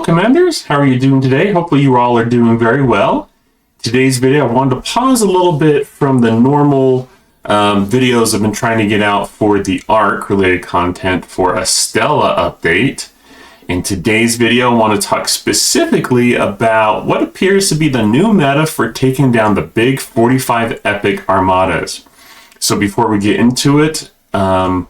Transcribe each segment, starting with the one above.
Commanders, how are you doing today? Hopefully you all are doing very well. Today's video, I wanted to pause a little bit from the normal videos I've been trying to get out for the ARC related content for a Stella update. In today's video, I want to talk specifically about what appears to be the new meta for taking down the big 45 epic Armadas. So before we get into it,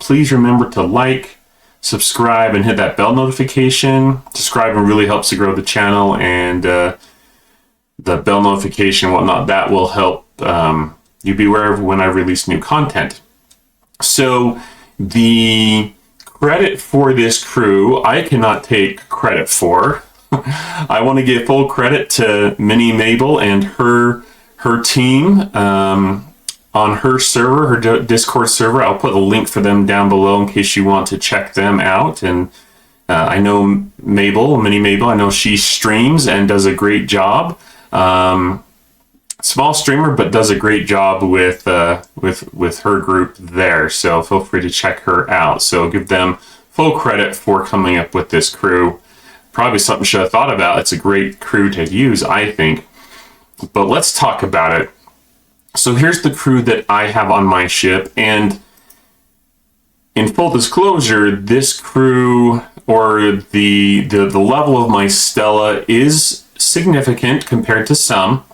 please remember to like, subscribe, and hit that bell notification. Subscribing really helps to grow the channel, and the bell notification and whatnot, that will help you be aware of when I release new content. So the credit for this crew, I cannot take credit for. I want to give full credit to Mini Mabel and her team on her server, her Discord server. I'll put a link for them down below in case you want to check them out. And I know Mini Mabel, I know she streams and does a great job. Small streamer, but does a great job with her group there. So feel free to check her out. So give them full credit for coming up with this crew. Probably something I should have thought about. It's a great crew to use, I think. But let's talk about it. So here's the crew that I have on my ship, and in full disclosure, this crew, or the level of my Stella, is significant compared to some,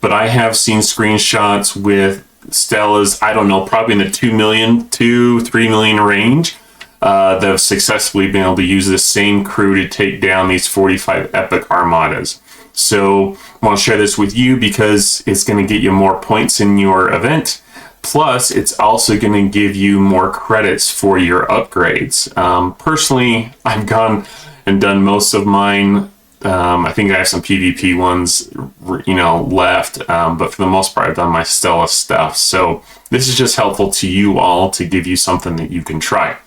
but I have seen screenshots with Stellas, I don't know, probably in the 2 million to 3 million range, that have successfully been able to use the same crew to take down these 45 epic Armadas. So I want to share this with you because it's going to get you more points in your event. Plus, it's also going to give you more credits for your upgrades. Personally, I've gone and done most of mine. I think I have some PvP ones, left. But for the most part, I've done my Stella stuff. So this is just helpful to you all to give you something that you can try.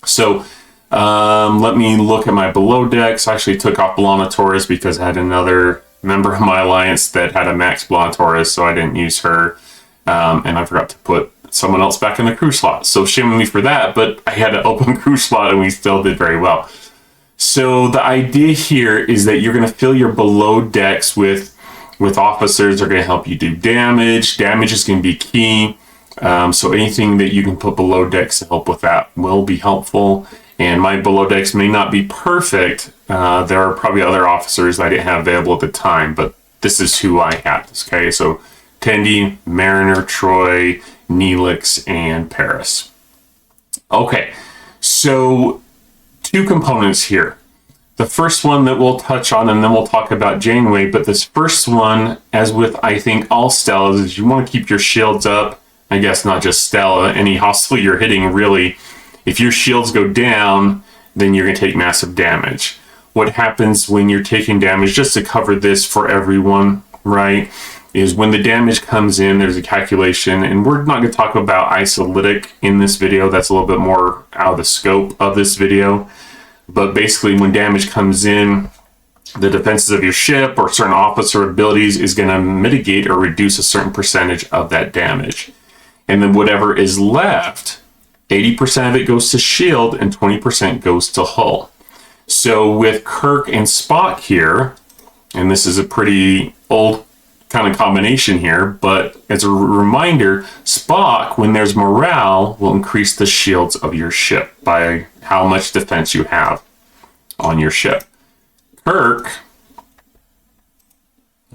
So let me look at my below decks. I actually took off Blana Torres because I had another member of my alliance that had a max Blana Torres, so I didn't use her. And I forgot to put someone else back in the crew slot. So shame on me for that, but I had an open crew slot and we still did very well. So the idea here is that you're going to fill your below decks with officers that are going to help you do damage. Damage is going to be key. So anything that you can put below decks to help with that will be helpful. And my below decks may not be perfect. There are probably other officers I didn't have available at the time, but this is who I have. Okay, so Tendi, Mariner, Troy, Neelix, and Paris. Okay, so two components here. The first one that we'll touch on, and then we'll talk about Janeway, but this first one, as with I think all Stellas, is you want to keep your shields up. I guess not just Stella, any hostile you're hitting really. If your shields go down, then you're going to take massive damage. What happens when you're taking damage, just to cover this for everyone, right, is when the damage comes in, there's a calculation, and we're not going to talk about isolytic in this video. That's a little bit more out of the scope of this video. But basically, when damage comes in, the defenses of your ship or certain officer abilities is going to mitigate or reduce a certain percentage of that damage. And then whatever is left, 80% of it goes to shield and 20% goes to hull. So with Kirk and Spock here, and this is a pretty old kind of combination here, but as a reminder, Spock, when there's morale, will increase the shields of your ship by how much defense you have on your ship. Kirk,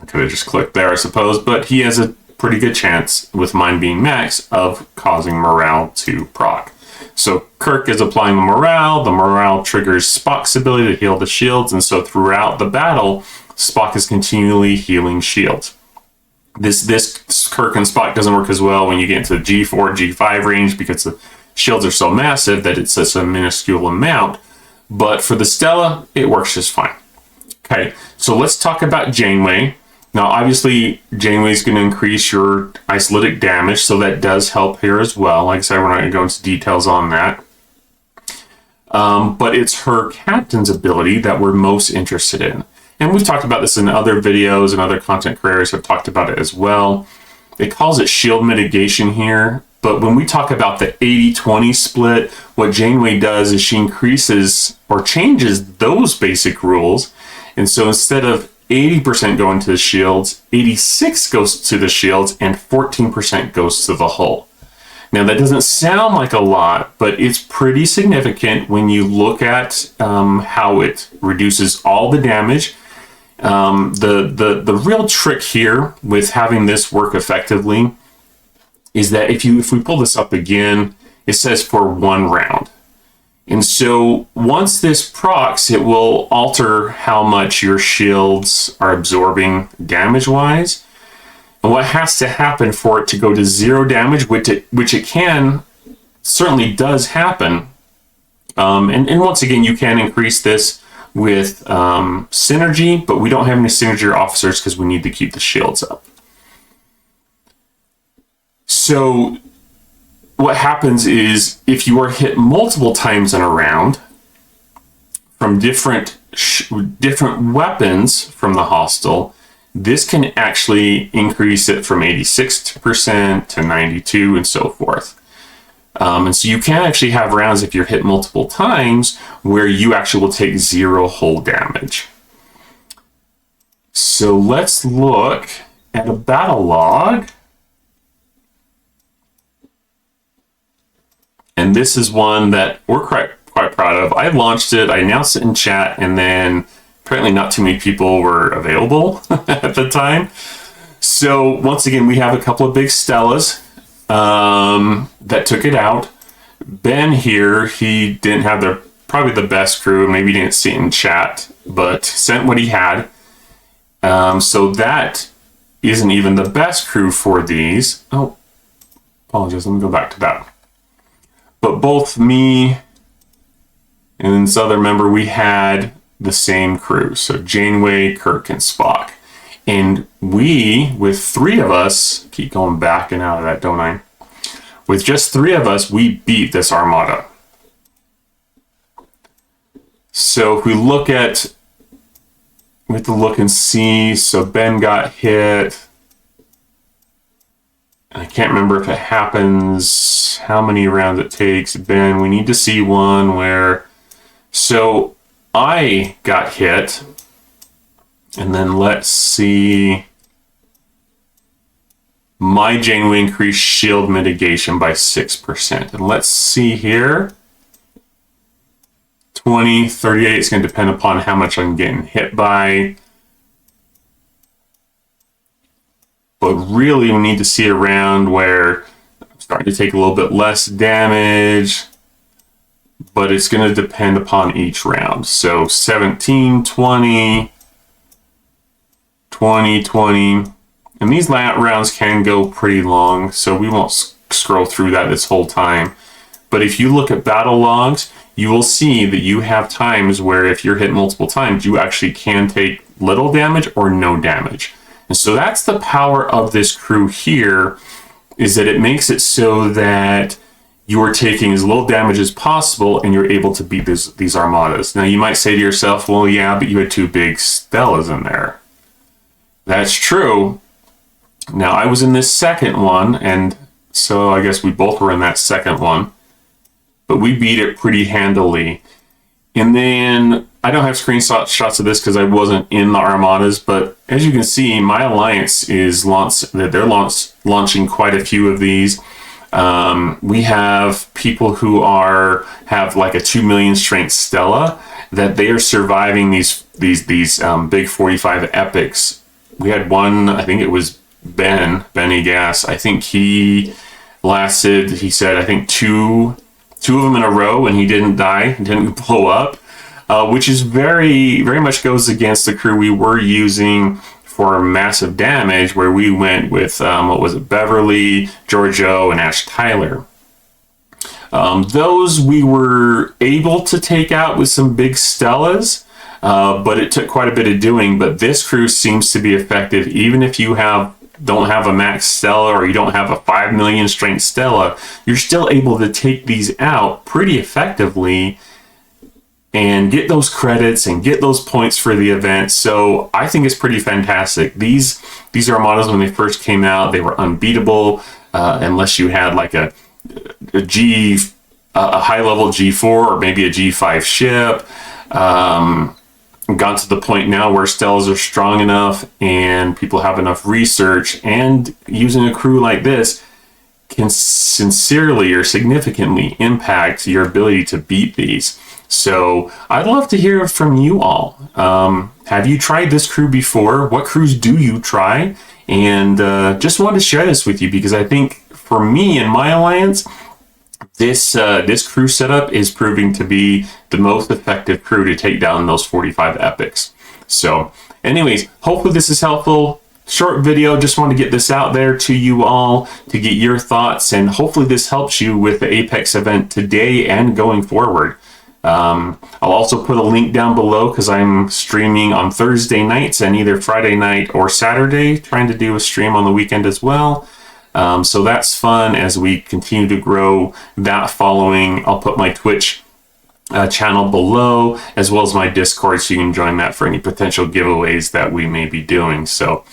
I could have just clicked there, I suppose, but he has a pretty good chance, with mine being max, of causing morale to proc. So Kirk is applying the morale triggers Spock's ability to heal the shields, and so throughout the battle, Spock is continually healing shields. This Kirk and Spock doesn't work as well when you get into the G4, G5 range because the shields are so massive that it's such a minuscule amount, but for the Stella, it works just fine. Okay, so let's talk about Janeway. Now, obviously, Janeway is going to increase your isolytic damage, so that does help here as well. Like I said, we're not going to go into details on that. But it's her captain's ability that we're most interested in. And we've talked about this in other videos, and other content creators have talked about it as well. It calls it shield mitigation here. But when we talk about the 80-20 split, what Janeway does is she increases or changes those basic rules And so instead of 80% going to the shields, 86 goes to the shields and 14% goes to the hull. Now that doesn't sound like a lot, but it's pretty significant when you look at how it reduces all the damage. The real trick here with having this work effectively is that if we pull this up again, it says for 1 round. And so once this procs, it will alter how much your shields are absorbing damage-wise. And what has to happen for it to go to 0 damage, which it can, certainly does happen. And once again, you can increase this with synergy, but we don't have any synergy officers because we need to keep the shields up. So what happens is if you are hit multiple times in a round from different weapons from the hostile, this can actually increase it from 86% to 92 and so forth. And so you can actually have rounds if you're hit multiple times where you actually will take 0 hull damage. So let's look at a battle log. And this is one that we're quite proud of. I launched it, I announced it in chat, and then apparently not too many people were available at the time. So once again, we have a couple of big Stellas that took it out. Ben here, he didn't have probably the best crew. Maybe he didn't see it in chat, but sent what he had. So that isn't even the best crew for these. Oh, apologies. Let me go back to that. But both me and this other member, we had the same crew. So Janeway, Kirk, and Spock. And we, with 3 of us, keep going back and out of that, don't I? With just 3 of us, we beat this Armada. So if we look at, we have to look and see. So Ben got hit. I can't remember if it happens, how many rounds it takes. Ben, we need to see one where, so I got hit, and then let's see, my Janeway increased shield mitigation by 6%. And let's see here, 20, 38, it's going to depend upon how much I'm getting hit by. But really, we need to see a round where I'm starting to take a little bit less damage, but it's going to depend upon each round. So 17, 20, 20, 20. And these rounds can go pretty long, so we won't scroll through that this whole time. But if you look at battle logs, you will see that you have times where if you're hit multiple times, you actually can take little damage or no damage. And so that's the power of this crew here, is that it makes it so that you're taking as little damage as possible and you're able to beat these Armadas. Now you might say to yourself, well, yeah, but you had 2 big Stellas in there. That's true. Now I was in this second one, and so I guess we both were in that second one, but we beat it pretty handily. And then I don't have screenshots of this because I wasn't in the Armadas, but as you can see, my alliance is launching quite a few of these. We have people who have like a 2 million strength Stella that they are surviving these big 45 epics. We had one, I think it was Benny Gas. I think he lasted, he said, I think two of them in a row, and he didn't die, didn't blow up, which is very much goes against the crew we were using for massive damage, where we went with, what was it, Beverly, Giorgio, and Ash Tyler. Those we were able to take out with some big Stellas, but it took quite a bit of doing. But this crew seems to be effective, even if you don't have a max Stella or you don't have a 5 million strength Stella, you're still able to take these out pretty effectively and get those credits and get those points for the event. So I think it's pretty fantastic. These Armadas, when they first came out, they were unbeatable unless you had like a high level G4 or maybe a G5 ship. gotten to the point now where Stellas are strong enough and people have enough research, and using a crew like this can sincerely or significantly impact your ability to beat these. So I'd love to hear from you all. Have you tried this crew before? What crews do you try? And just wanted to share this with you because I think for me and my alliance, this crew setup is proving to be the most effective crew to take down those 45 epics. So anyways, hopefully this is helpful. Short video, just want to get this out there to you all to get your thoughts, and hopefully this helps you with the Apex event today and going forward. I'll also put a link down below because I'm streaming on Thursday nights and either Friday night or Saturday, trying to do a stream on the weekend as well. So that's fun as we continue to grow that following. I'll put my Twitch channel below, as well as my Discord, so you can join that for any potential giveaways that we may be doing. So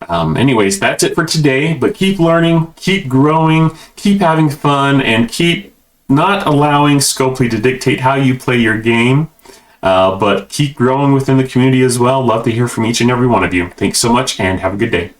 anyways, that's it for today, but keep learning, keep growing, keep having fun, and keep not allowing Scopely to dictate how you play your game, but keep growing within the community as well. Love to hear from each and every one of you. Thanks so much and have a good day.